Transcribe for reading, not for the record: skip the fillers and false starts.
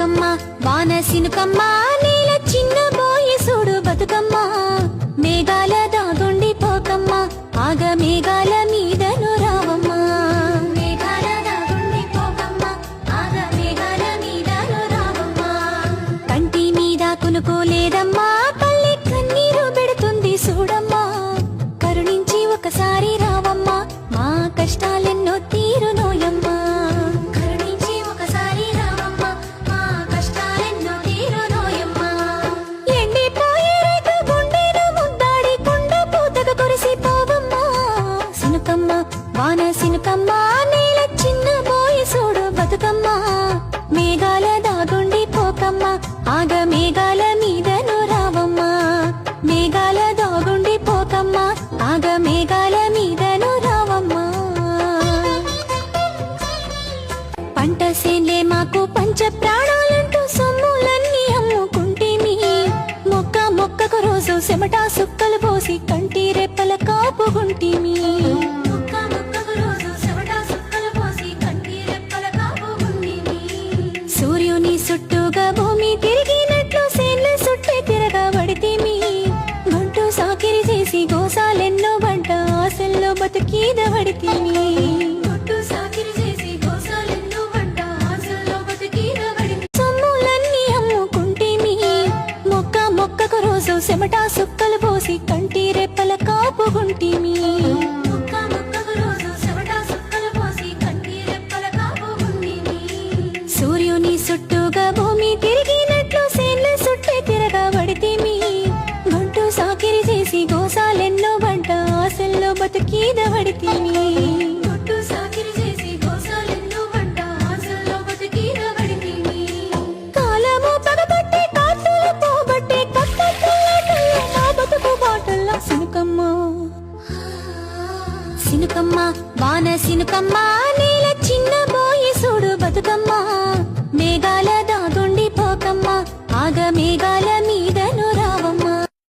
సినుకమ్మ వాన సినుకమ్మ నేల చిన్న బోయి సూడు బతుకమ్మ మేఘాల దాగుండి పోకమ్మ ఆగ మేఘాల మీదను రావమ్మ మేఘాల దాగుండి పోకమ్మ ఆగ మేఘాల మీదను రావమ్మ కంటి మీద కునుకోలేదమ్మా పల్లె కన్నీరు పెడుతుంది చూడమ్మా కరుణించి ఒకసారి రావమ్మా మా కష్టాలెన్నో తీరునోయమ్మా వాన సినుకమ్మ నేల చిన్న బోయి సూడు బతుకమ్మ మేఘాల దాగుండి పోకమ్మ ఆగ మేఘాల మీదను రావమ్మ మేఘాల దాగుండి పోకమ్మ ఆగ మేఘాల మీదను రావమ్మ పంట సేన్లే మాకు పంచ ప్రాణాలంటూ సొమ్ములన్నీ అమ్ముకుంటేమి మొక్క మొక్కకు రోజు చెమట సుక్కలు పోసి కంటి రెప్పల కాపుగుంటేమి సూర్యుని చుట్టూగా భూమి తిరిగినట్లు సేన్ల చుట్టే తిరగబడితేమి గంటూ సాకిరి చేసి గోసాలెన్నో వంట ఆశల్లో బతికీదబడితేమి సొమ్ములన్నీ అమ్ముకుంటేమి మొక్క మొక్కకు రోజు చెమట సుక్కలు పోసి కంటి రెప్పల కాపుగుంటేమి సూర్యుని చుట్టూగా భూమి తిరిగినట్లు సేన్ల చుట్టే తిరగబడితేమి గంటూ సాకిరి చేసి గోసాలెన్నో వంట ఆశల్లో బతికీదబడితేమి కాలము పగబట్టే కాతులు పోబట్టే కట్టల్లో నా బతుకు బాటల్లా సినుకమ్మ సినుకమ్మ వాన సినుకమ్మ నేల చిన్న బోయి సూడు బతుకమ్మ